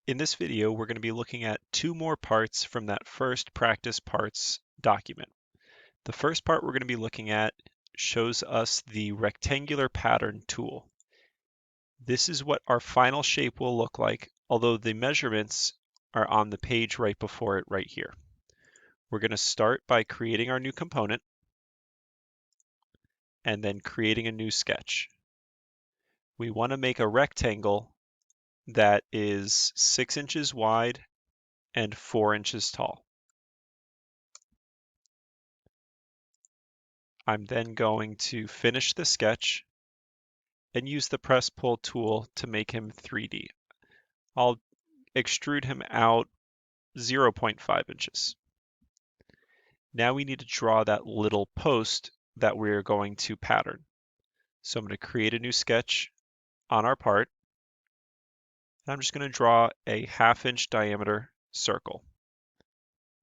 In this video, we're going to be looking at two more parts from that first practice parts document. The first part we're going to be looking at shows us the rectangular pattern tool. This is what our final shape will look like, although the measurements are on the page right before it right here. We're going to start by creating our new component and then creating a new sketch. We want to make a rectangle that is 6 inches wide and 4 inches tall. I'm then going to finish the sketch and use the press pull tool to make him 3D. I'll extrude him out 0.5 inches. Now we need to draw that little post that we're going to pattern. So I'm going to create a new sketch on our part. And I'm just going to draw a 1/2 inch diameter circle.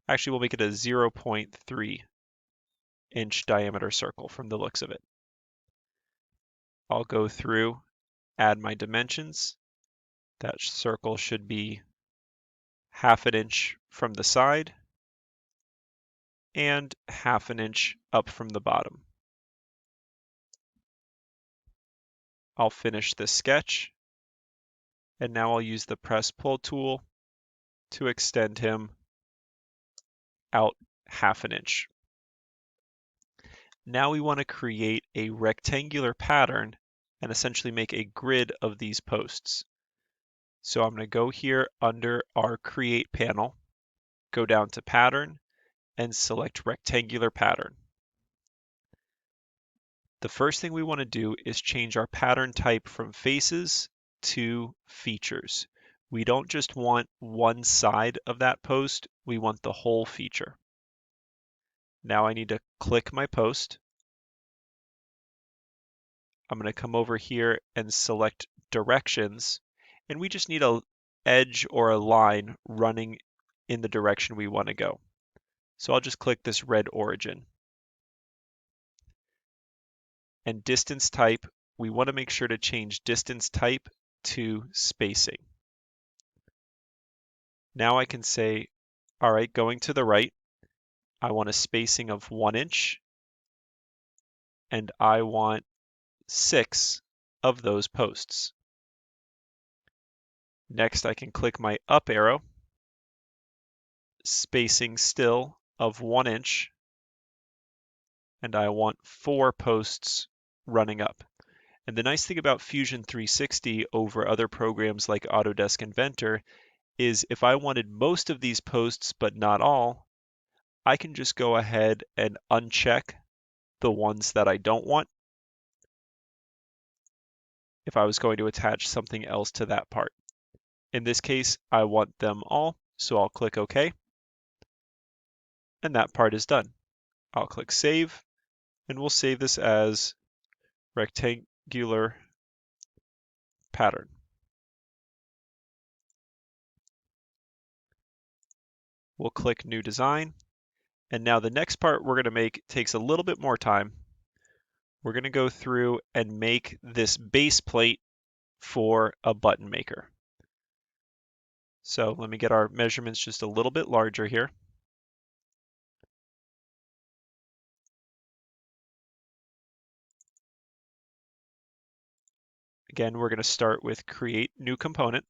Actually, we'll make it a 0.3 inch diameter circle from the looks of it. I'll go through, add my dimensions. That circle should be 1/2 inch from the side and 1/2 inch up from the bottom. I'll finish this sketch, and now I'll use the press pull tool to extend him out 1/2 inch. Now we want to create a rectangular pattern and essentially make a grid of these posts. So I'm going to go here under our Create panel, go down to Pattern, and select Rectangular Pattern. The first thing we want to do is change our pattern type from faces to features. We don't just want one side of that post, we want the whole feature. Now I need to click my post. I'm going to come over here and select directions, and we just need an edge or a line running in the direction we want to go. So I'll just click this red origin. And distance type, we want to make sure to change distance type to spacing. Now I can say, all right, going to the right, I want a spacing of 1 inch, and I want 6 of those posts. Next, I can click my up arrow, spacing still of 1 inch, and I want 4 posts running up. And the nice thing about Fusion 360 over other programs like Autodesk Inventor is if I wanted most of these posts but not all, I can just go ahead and uncheck the ones that I don't want if I was going to attach something else to that part. In this case, I want them all, so I'll click OK, and that part is done. I'll click Save, and we'll save this as rectangular pattern. We'll click New Design, and now the next part we're going to make takes a little bit more time. We're going to go through and make this base plate for a button maker. So let me get our measurements just a little bit larger here. Again, we're going to start with Create New Component.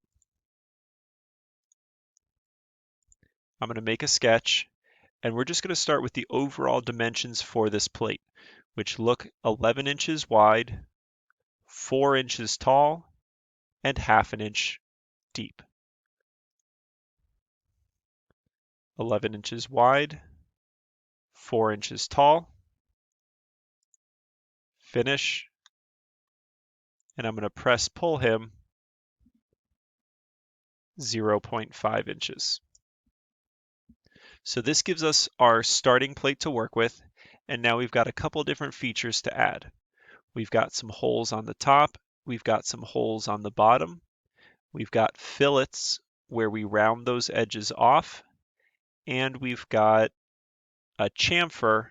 I'm going to make a sketch, and we're just going to start with the overall dimensions for this plate, which look 11 inches wide, 4 inches tall, and 1/2 inch deep. 11 inches wide, 4 inches tall. Finish. And I'm going to press pull him 0.5 inches. So this gives us our starting plate to work with, and now we've got a couple different features to add. We've got some holes on the top, we've got some holes on the bottom, we've got fillets where we round those edges off, and we've got a chamfer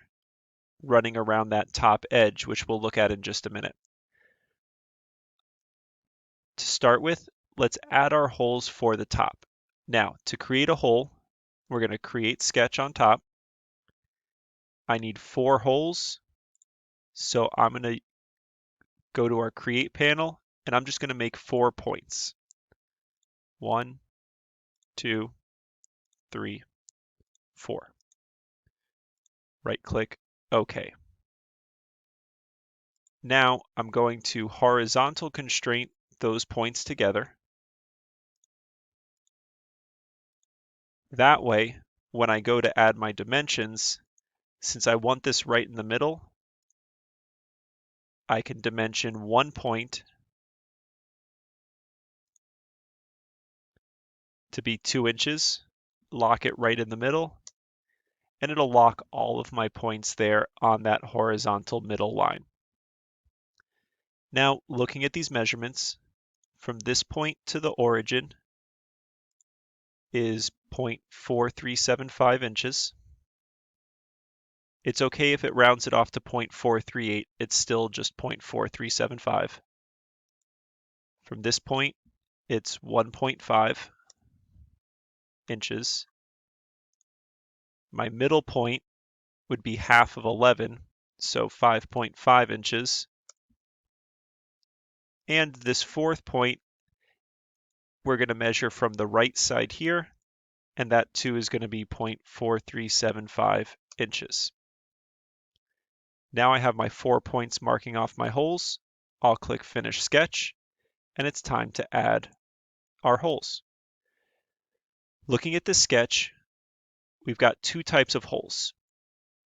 running around that top edge, which we'll look at in just a minute. To start with, let's add our holes for the top. Now, to create a hole, we're going to create sketch on top. I need 4 holes, so I'm going to go to our create panel, and I'm just going to make 4 points. 1, 2, 3, 4. Right click, OK. Now I'm going to horizontal constraint those points together. That way, when I go to add my dimensions, since I want this right in the middle, I can dimension 1 point to be 2 inches, lock it right in the middle, and it'll lock all of my points there on that horizontal middle line. Now, looking at these measurements, from this point to the origin is 0.4375 inches. It's okay if it rounds it off to 0.438, it's still just 0.4375. From this point, it's 1.5 inches. My middle point would be half of 11, so 5.5 inches. And this fourth point, we're going to measure from the right side here, and that too is going to be 0.4375 inches. Now I have my 4 points marking off my holes. I'll click Finish Sketch, and it's time to add our holes. Looking at this sketch, we've got 2 types of holes.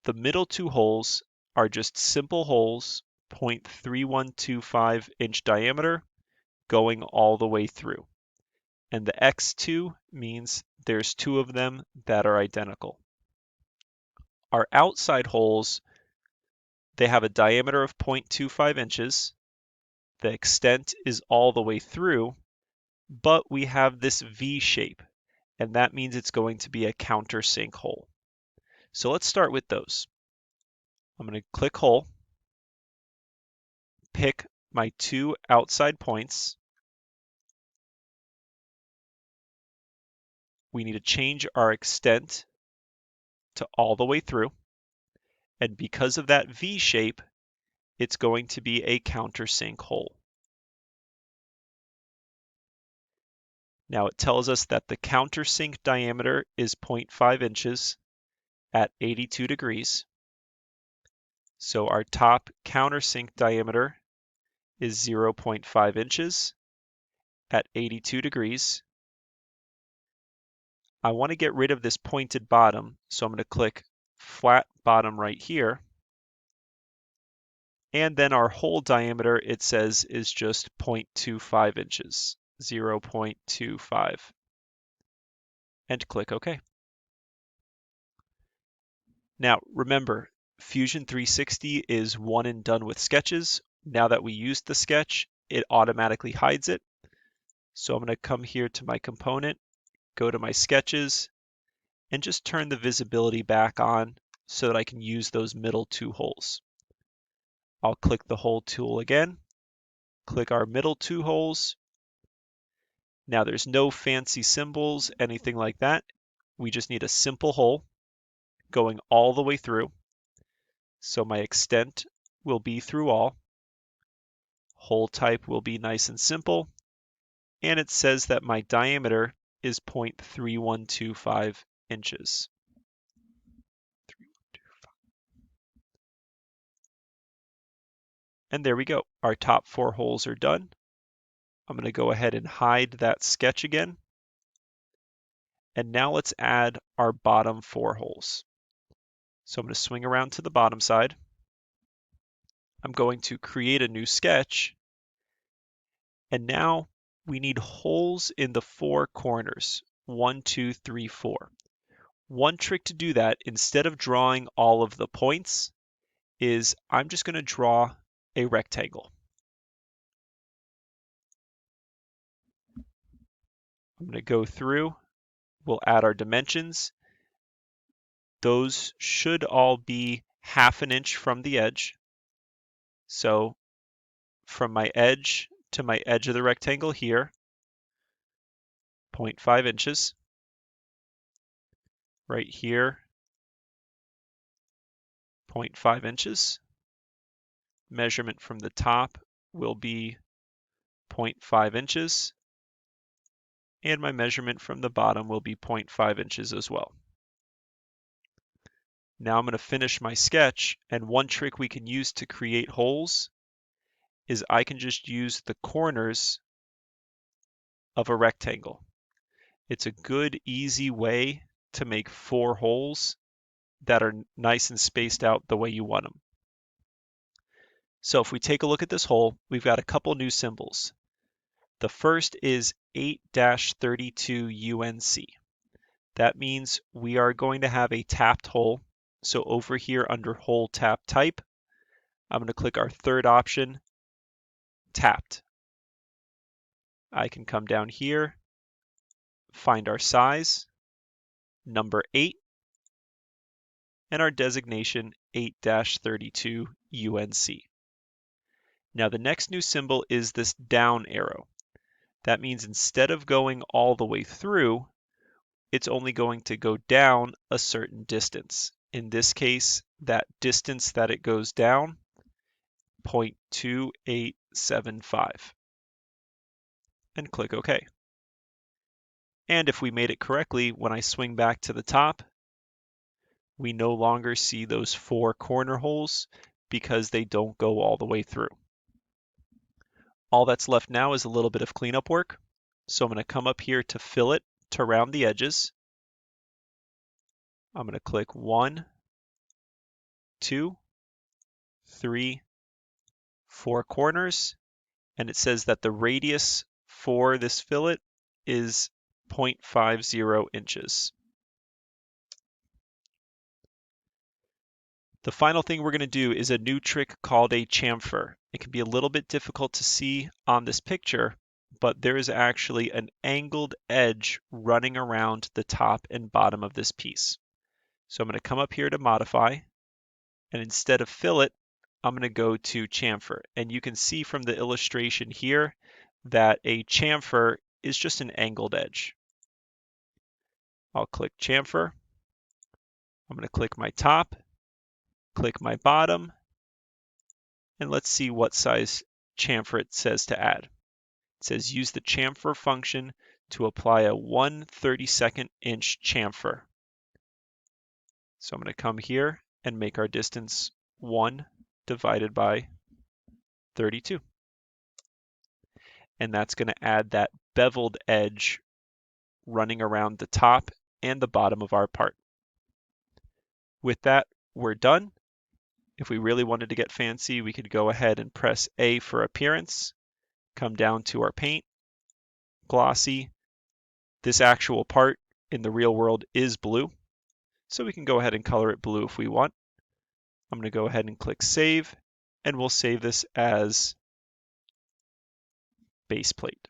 The middle 2 holes are just simple holes, 0.3125 inch diameter, going all the way through. And the X2 means there's 2 of them that are identical. Our outside holes, they have a diameter of 0.25 inches. The extent is all the way through, but we have this V shape, and that means it's going to be a countersink hole. So let's start with those. I'm going to click hole, pick my 2 outside points. We need to change our extent to all the way through. And because of that V shape, it's going to be a countersink hole. Now it tells us that the countersink diameter is 0.5 inches at 82 degrees. So our top countersink diameter is 0.5 inches at 82 degrees. I want to get rid of this pointed bottom, so I'm going to click flat bottom right here. And then our hole diameter, it says, is just 0.25 inches, 0.25. And click OK. Now, remember, Fusion 360 is one and done with sketches. Now that we used the sketch, it automatically hides it. So I'm going to come here to my component, go to my sketches, and just turn the visibility back on so that I can use those middle 2 holes. I'll click the hole tool again, click our middle 2 holes. Now there's no fancy symbols, anything like that. We just need a simple hole going all the way through. So my extent will be through all. Hole type will be nice and simple. And it says that my diameter is 0.3125 inches. And there we go. Our top 4 holes are done. I'm going to go ahead and hide that sketch again. And now let's add our bottom 4 holes. So I'm going to swing around to the bottom side. I'm going to create a new sketch. And now we need holes in the 4 corners, 1, 2, 3, 4. One trick to do that, instead of drawing all of the points, is I'm just going to draw a rectangle. I'm going to go through, we'll add our dimensions. Those should all be 1/2 inch from the edge. So from my edge to my edge of the rectangle here, 0.5 inches. right here, 0.5 inches. Measurement from the top will be 0.5 inches. And my measurement from the bottom will be 0.5 inches as well. Now I'm going to finish my sketch, and one trick we can use to create holes is I can just use the corners of a rectangle. It's a good, easy way to make 4 holes that are nice and spaced out the way you want them. So if we take a look at this hole, we've got a couple new symbols. The first is 8-32 UNC. That means we are going to have a tapped hole. So over here under hole tap type, I'm going to click our third option, tapped. I can come down here, find our size, number 8, and our designation 8-32 UNC. Now the next new symbol is this down arrow. That means instead of going all the way through, it's only going to go down a certain distance. In this case, that distance that it goes down, 0.2875. And click OK. And if we made it correctly, when I swing back to the top, we no longer see those 4 corner holes because they don't go all the way through. All that's left now is a little bit of cleanup work. So I'm going to come up here to fillet to round the edges. I'm going to click 1, 2, 3, 4 corners, and it says that the radius for this fillet is 0.50 inches. The final thing we're going to do is a new trick called a chamfer. It can be a little bit difficult to see on this picture, but there is actually an angled edge running around the top and bottom of this piece. So I'm going to come up here to modify, and instead of fillet, I'm going to go to chamfer. And you can see from the illustration here that a chamfer is just an angled edge. I'll click chamfer. I'm going to click my top, click my bottom, and let's see what size chamfer it says to add. It says use the chamfer function to apply a 1/32 inch chamfer. So I'm going to come here and make our distance 1 divided by 32. And that's going to add that beveled edge running around the top and the bottom of our part. With that, we're done. If we really wanted to get fancy, we could go ahead and press A for appearance, come down to our paint, glossy. This actual part in the real world is blue, so we can go ahead and color it blue if we want. I'm going to go ahead and click save, and we'll save this as base plate.